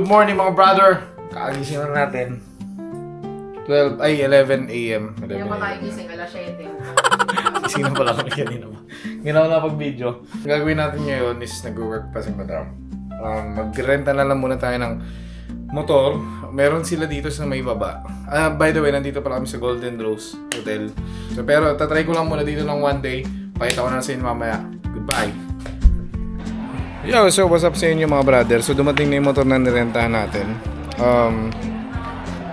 morning mga brother! Kakagising na natin. 11 a.m. Hindi naman tayo gising, alas 7. Gising na pala kami kanina ba? Ginawa na pag-video. Ang gagawin natin ngayon is nag-work pa si Madam. Mag-renta na lang muna tayo ng motor. Meron sila dito sa may baba. By the way, nandito pala kami sa Golden Rose Hotel. So, pero tatry ko lang muna dito ng one day. Pakita ko na sa inyo mamaya. Goodbye! Yo, so what's up sa inyo mga brother? So dumating na yung motor na nirentahan natin.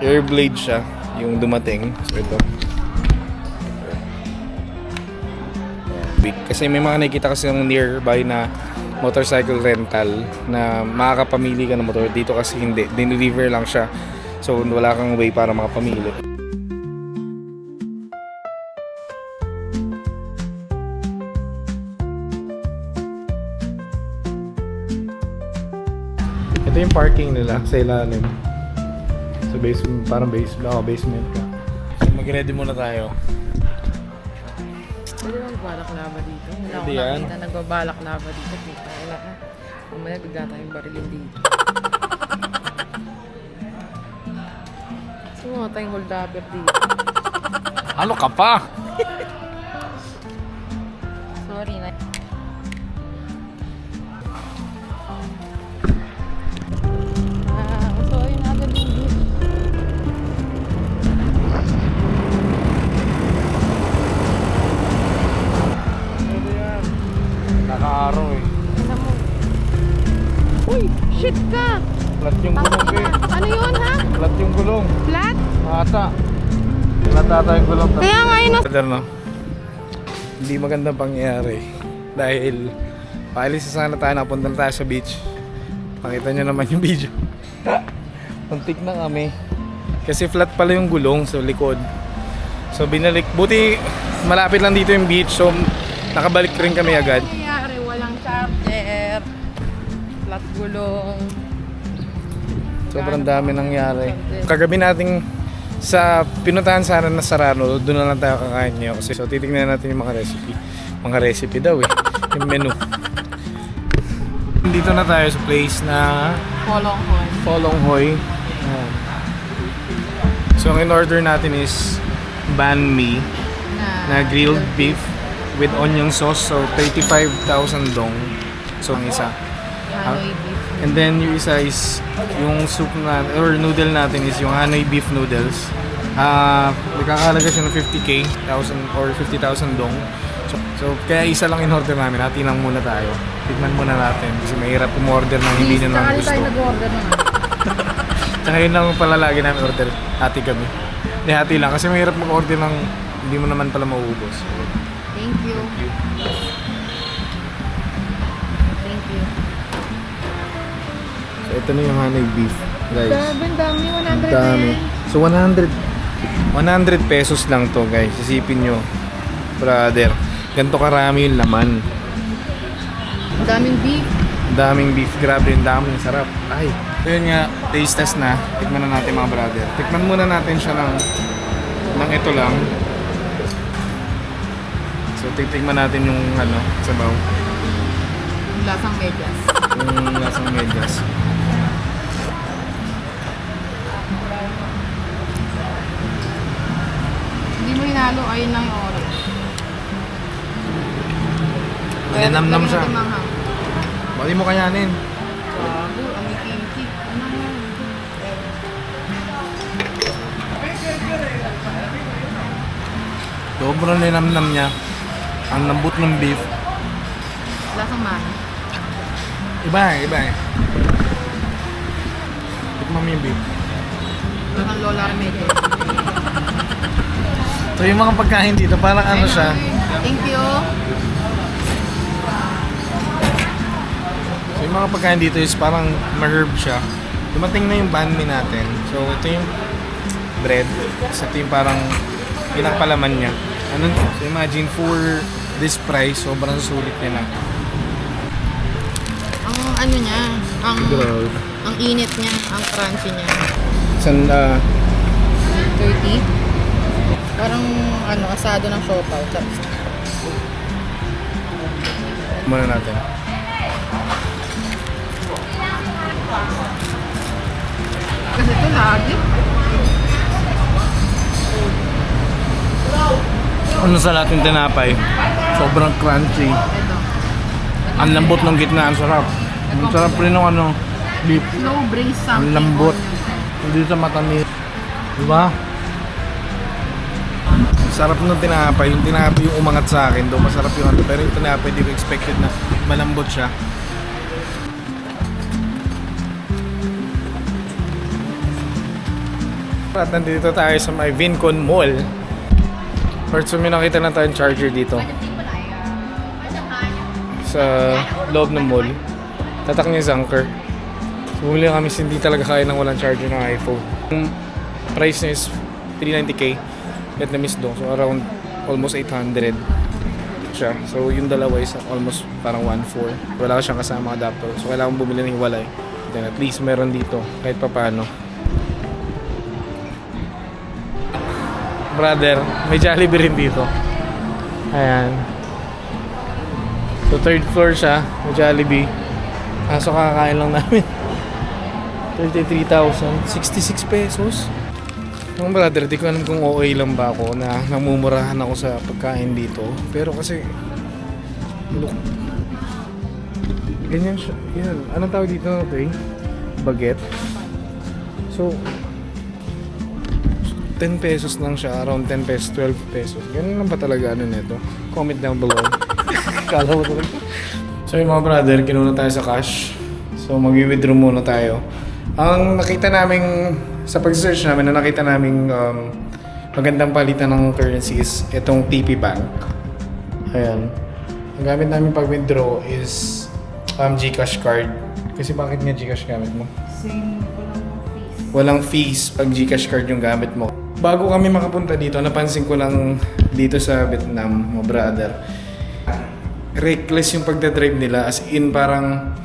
Airblade siya, yung dumating. So ito. Kasi may mga nakikita kasi yung nearby na motorcycle rental na makakapamili ka ng motor. Dito kasi hindi, dineliver lang siya. So wala kang way para makapamili. Ito yung parking nila sa ilalim. So basement, parang basement ka. So mag-ready muna tayo. Pwede ba magbalaklava dito? Wala Pwede akong yan. nakita nagbabalaklava dito. Kita, wala ka. Mamaya bigla tayong barilin dito. So mga tayong hold upper dito. Ano ka pa? Sorry na. So yun agad yung beef. Pwede yan. Naka-araw eh. Ano mo? Uy! Shit ka! Flat yung gulong eh. Ano yun ha? Flat yung gulong. Flat? Ata. Flat ata yung gulong. Kaya nga yun Brother, no? Hindi magandang pangyayari. Dahil paalis na sana tayo, napunta na tayo sa beach. Pakita nyo naman yung video. Muntik na kami. Kasi flat pala yung gulong sa likod. So binalik. Buti malapit lang dito yung beach. So nakabalik rin kami agad. nangyayari? Walang charger. Flat gulong. Sobrang dami nangyari. Kagabi nating sa pinuntahan sana na Sarano, doon na lang tayo kakain niyo. Kasi so titignan natin yung mga recipe. Mga recipe daw eh. Yung menu. Dito na tayo sa place na Polong horn. Polong Hoy. Ayan. So ang in-order natin is banh mi na grilled beef with onion sauce. So 35,000 dong. So ang isa. Hanoi beef. And then yung isa is yung soup na or noodle natin is yung Hanoi beef noodles. Nakakahalaga siya ng 50k, 1,000 or 50,000 dong. So kaya isa lang in-order namin. Hati lang muna tayo. Tignan muna natin kasi mahirap umorder ng hindi na naman gusto. tayo nag-order naman. Tsaka yun lang pala lagi namin order. Hati kami. Hindi, hati lang kasi mahirap mag-order ng hindi mo naman pala mauubos. Thank you. Thank you. So ito na yung Hanoi beef, guys. Ang dami, 100 Dami. So 100 pesos lang to, guys. Isipin nyo, brother. Ganito karami yung laman. Ang daming beef. Daming beef, grabe yung dami, sarap. Ay. So yun nga, taste test na. Tikman na natin mga brother. Tikman muna natin siya ng ito lang. So titikman natin yung sabaw. Yung lasang medyas. Yung lasang medyas. Hindi mo hinalo, ayun lang yung oras. Malinamnam siya. Lagyan natin manghang. Bali mo kayanin. Bago, ang ikinki. Ano yan? Sobrang linamnam niya. Ang lambot ng beef. Lasang manghang. Iba eh. Tikman mo yung beef. Lasang lola medyas. So yung mga pagkain dito, parang ano siya. Thank you. So yung mga pagkain dito is parang ma-herb siya. Dumating na yung banh mi natin. So ito yung bread. So ito yung parang pinakpalaman niya. So imagine for this price, sobrang sulit niya na. Ang ano niya, ang init niya, ang crunchy niya. Sanda. 30. Parang asado ng siopaw. Muna natin. Kasi ito lagi. Ano sa lahat yung tinapay? Sobrang crunchy. Ito. Ang lambot ng gitna, ang sarap. Ang sarap rin ng ano, beef. Slow braised Ang something. lambot. onion. Hindi sa matamis. Diba? Ang sarap ng tinapay. Yung tinapay yung umangat sa akin. Doon masarap yung ano. Pero yung tinapay, di ko expected na malambot siya. At nandito tayo sa may Vincon Mall. First, may nakita na tayong charger dito. Sa loob ng mall. Tatak niya yung Anker. So, bumili kami, hindi talaga kaya nang walang charger ng iPhone. Yung price niya is 390k. Vietnamese dong. So, around almost 800 siya. So, yung dalawa is almost parang 1.4. Wala ka siyang kasama adapter. So, kailangan bumili ng hiwalay. Then, at least meron dito. Kahit pa paano. Brother, may Jollibee rin dito. Ayan. So, third floor siya. May Jollibee. Kaso kakakain lang namin. 33,000. 66 pesos. Mga brother, di ko alam kung okay lang ba ako na namumurahan ako sa pagkain dito. Pero kasi, look. Ganyan siya. Yan. Anong tawag dito na ito eh? Baguette. So, 10 pesos lang siya. Around 10 pesos, 12 pesos. Ganun lang ba talaga ano nito? Comment down below. Kala mo talaga. So yung mga brother, kinuna tayo sa cash. So mag-withdraw muna tayo. Ang nakita namin sa pag-search namin, na nakita namin magandang palitan ng currencies, itong TP Bank. Ayan. Ang gamit namin pag-withdraw is GCash card. Kasi bakit nga GCash gamit mo? Same. Walang fees pag GCash card yung gamit mo. Bago kami makapunta dito, napansin ko lang dito sa Vietnam, mga brother, reckless yung pagdadrive nila. As in, parang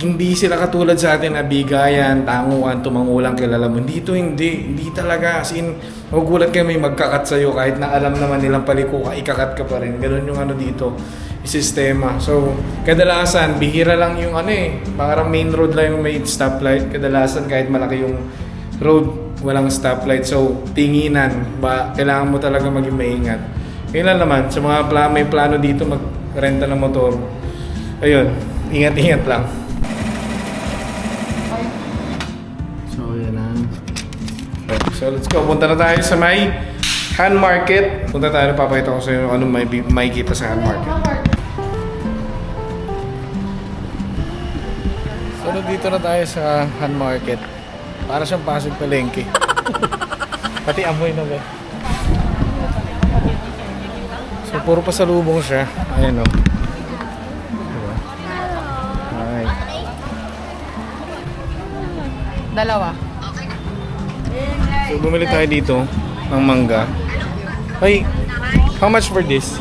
hindi sila katulad sa atin na bigayan, tanguan, tumangulang, kilala mo. Dito hindi talaga. As in, magugulat kami magkakat sa'yo kahit na alam naman nilang paliko ka, ikakat ka pa rin. Ganun yung ano dito, sistema. So, kadalasan, bihira lang yung ano eh, parang main road lang yung may stoplight. Kadalasan, kahit malaki yung road, walang stoplight. So, tinginan, kailangan mo talaga maging maingat. Kailan naman, sa mga may plano dito magrenta ng motor, ayun, ingat-ingat lang. So, yan na. So, let's go. Punta na tayo sa may Han Market. Punta tayo, papakita ko sa inyo anong may kita sa Han Market. So, dito na tayo sa Han Market. Para siyang Pasig Palengke. Pati amoy na ba? So, puro pasalubong siya. Ayan o. Diba? Alright. Dalawa. So, bumili tayo dito ng mangga. Ay, how much for this?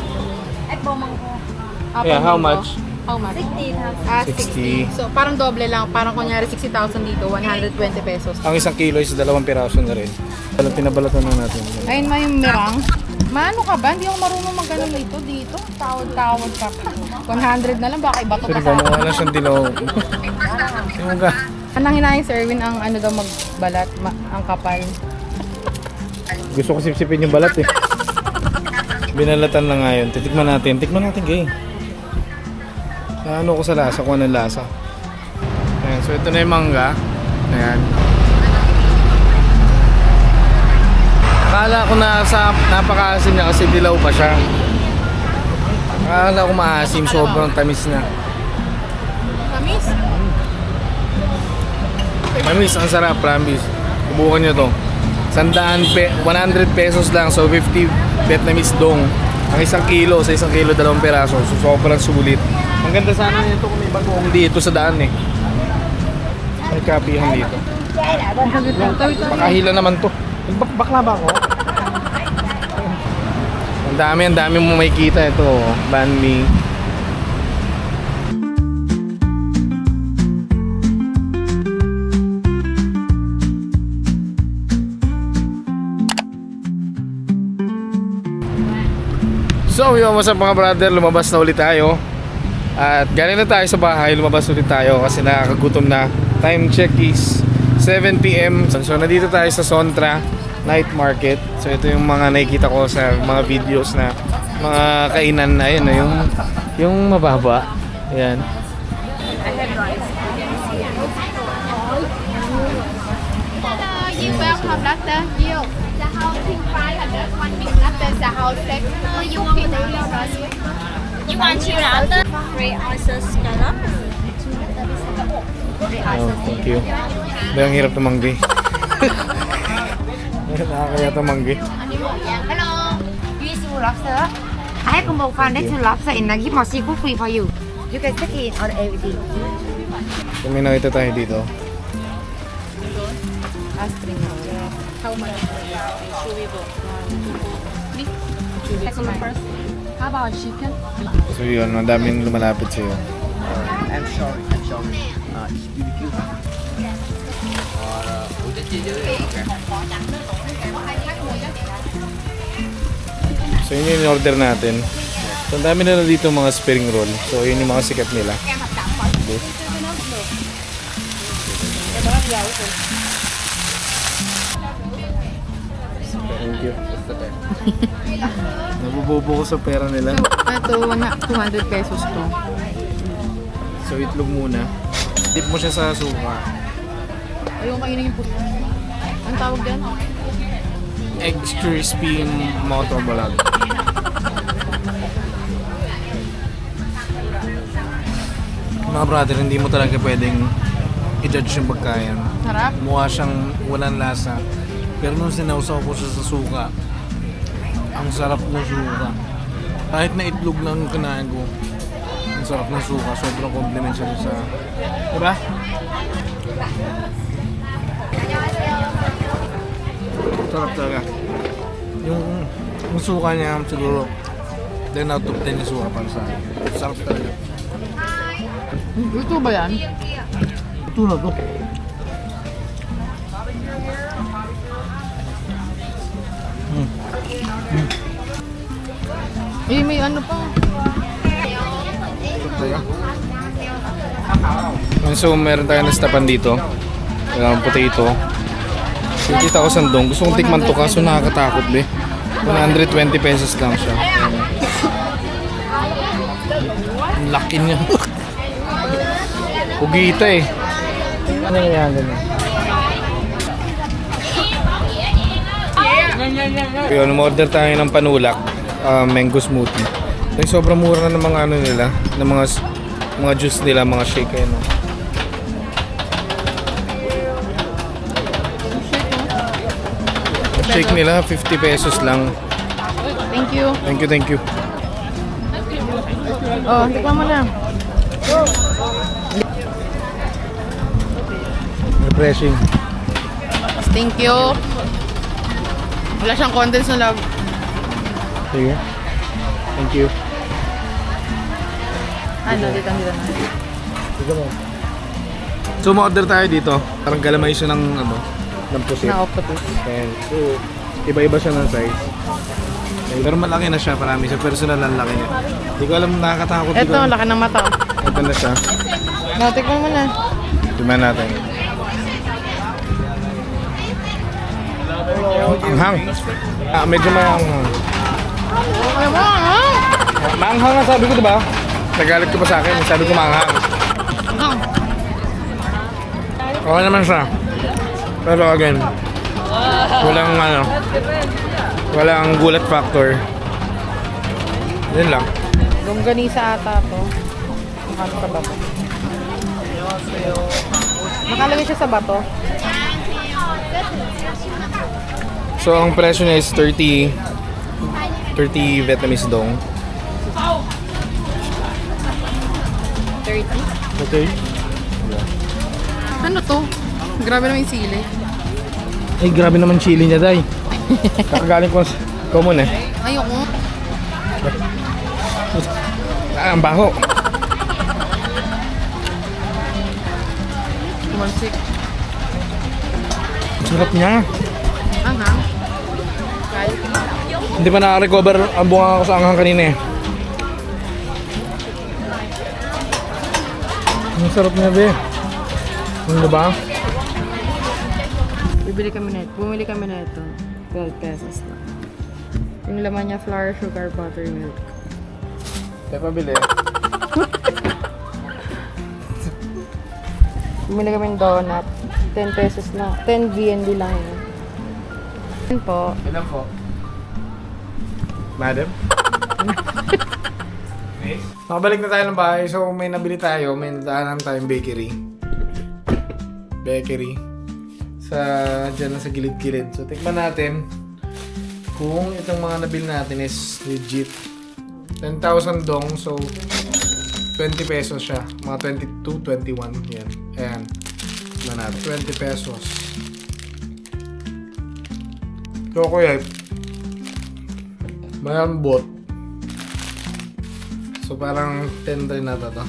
Yeah, how much? How much? 60. 60. So, parang doble lang. Parang kunyari 60,000 dito, 120 pesos. Ang isang kilo is 2 piraso na rin. Pinabalatan na natin. Ayun ma yung mirang. Maano ka ba? Hindi ako marunong mag-ano nito dito. Tawad-tawad ka pa. 100 na lang, baka ibato Sorry ka ba, sa mukha na siyang dilaw. Yung ka. Anang hinahin Sir Erwin ang ano daw magbalat, ang kapal. Gusto ko sipsipin yung balat eh. Binalatan lang nga yun. Titikman natin. Tikman natin gay. Ano ko sa lasa, kung anong lasa. Ayan, so ito na yung mangga. Ayan. Akala ko napaka-asim niya kasi dilaw pa siya. Akala ko maasim, sobrang tamis na. Tamis? Tamis, ang sarap, promise. Subukan nyo to. 100 pesos lang, so 50 Vietnamese dong. Ang isang kilo, sa isang kilo 2 piraso. So sobrang sulit. Ang ganda sana nito kung may bagoong dito sa daan eh. May kapihan dito. Pakahila naman to. Bakla ba ako? Ang dami mo makikita ito. Banh mi. So yun, what's up mga brother, lumabas na ulit tayo. At galing na tayo sa bahay, lumabas ulit tayo kasi nakakagutom na. Time check is 7 p.m. So, nandito tayo sa Sontra Night Market. So, ito yung mga nakikita ko sa mga videos na mga kainan na yun, yung mababa. Ayan. You welcome latte. You. The house pink 500, 1 big latte, the house six. You want me to You want two latte? 3 ounces scallop. Oh, thank you. Ang hirap tumanggi. Nakakaya tumanggi. Hello. You eat seafood lobster? I have combo founded to lobster and I give more seafood free for you. You can take it on everything. So, may nakita tayo dito. Astring roll. How much? How about chicken? So yun, ang daming lumalapit sa'yo. I'm sorry. It's BBQ. So yun yung in-order natin. So ang dami na dito mga spring roll. So yun yung mga sikat nila. Okay. Thank you. Nabubobo ko sa pera nila. Ito, 200 pesos to. So itlog muna. Dip mo siya sa suka. Ayun, kainin yung puto. Anong tawag dyan? Egg crispy moto balag. Mga brother, hindi mo talaga pwedeng i-judge yung pagkain. Sarap. Mukha siyang walang lasa. Pero nung sinausaw ko siya sa suka, ang sarap ng suka. Kahit na itlog lang kinain ko, ang sarap ng suka. Sobrang compliment siya sa... Diba? Sarap talaga. Yung suka niya siguro 10 out of 10 yung suka para sa akin. Sarap talaga. Ito ba yan? Ito na to. Eh, may ano pa. So meron tayo na stapan dito. Potato. 50,000 dong. Gusto kong tikman to kaso nakakatakot be. 120 pesos lang siya. Ang laki niya. Pugita eh. Ano yan ganun? Kaya order tayo ng panulak, mango smoothie. Yung sobrang mura na ng mga ano nila, ng mga juice nila, mga shake eh, no? Shake nila 50 pesos lang. Thank you. Thank you, thank you. Oh, tikman mo na. Refreshing. Thank you. Wala siyang contents na love. Sige. Thank you. Ano, dito na. Dito mo. So, ma-order tayo dito. Parang galamay siya ng ano, ng pusit. Na octopus. And so, iba-iba siya ng size. Pero malaki na siya, parami siya. Personal ang laki niya. Hindi ko alam, nakakatakot. Ito, laki ng mata. Ito na siya. No, tikman mo na. Tignan natin. Anghang. Medyo may anghang. Ay, wow! Maanghang nga sabi ko, diba? Nagalit ka pa sa akin, sabi ko maanghang. Okay naman siya. Pero again, walang gulat factor. Yun lang. Longganisa ata to. Ano sa bato? Nakalagay siya sa bato. So, ang presyo niya is 30 Vietnamese dong. 30. Okay. Ano to? Grabe naman yung sili. Ay, grabe naman chili niya, day. Kakagaling ko sa common eh. Ayoko. Ang baho. Tumalsik. Ang sarap niya. Anghang. Hindi pa naka-recover ang bunga ko sa anghang kanina eh. Ang sarap niya, be. Ano ba? Bumili kami na ito. 12 pesos lang. Yung laman niya, flour, sugar, buttermilk. Tayo pabili. Bumili kami ng donut. 10 pesos lang. 10 VND lang yun. Yun po. Ilan po? Madam? Makabalik na tayo ng bahay. So, may nabili tayo. May nadaanan tayong bakery. Dyan lang sa gilid-gilid. So, tikman natin kung itong mga nabili natin is legit. 10,000 dong. So, 20 pesos siya. Mga 22, 21. Yan. Ayan. Tikman natin. 20 pesos. Chocolate. Malambot. So, parang 10 rin nata to.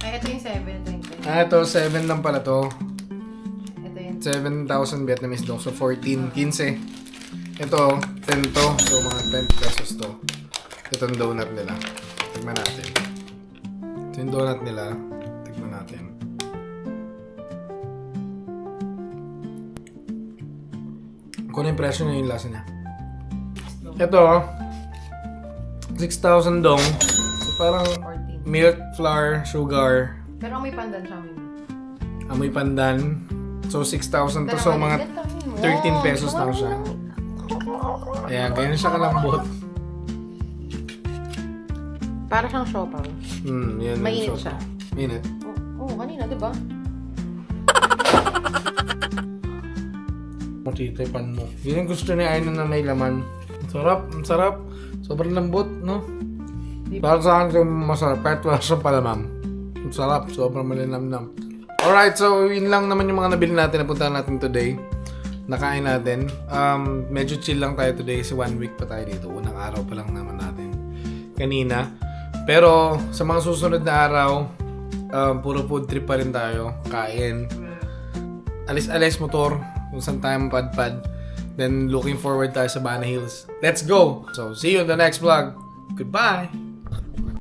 Ay, ito yung 7. Ito yung 10. Ito, 7 lang pala to. Ito yung 7,000 Vietnamese dong. So, 14, 15. Ito, 10 to. So, mga 20 pesos to. Itong donut nila. Tignan natin. Ito yung donut nila. Tignan natin. Kung ano yung presyo niya yung lasa niya. Ito, 6,000 dong. So, parang 14. milk, flour, sugar, Pero may pandan siya. amoy pandan. So, 6,000 to. So, mga 13 pesos lang siya. Ayan, ganyan siya kalambot. Para siyang siopaw. Yan. Mainit yung siya. Mainit. Oo, kanina, di ba? Matitipan mo. Yun yung gusto ni Aina na may laman. Ang sarap, ang sarap. Sobrang lambot, no? Para sa akin, masarap. Kahit wala siyang palamam. Ang sarap, sobrang malinamnam. Alright, so yun lang naman yung mga nabili natin. Napuntahan natin today. Nakain natin. Medyo chill lang tayo today. Kasi 1 week pa tayo dito. Unang araw pa lang naman natin. Kanina. Pero sa mga susunod na araw, puro food trip pa rin tayo. Kain. Alis-alis motor. Kung saan tayo mapadpad. Then looking forward tayo sa Bana Hills. Let's go! So see you in the next vlog. Goodbye!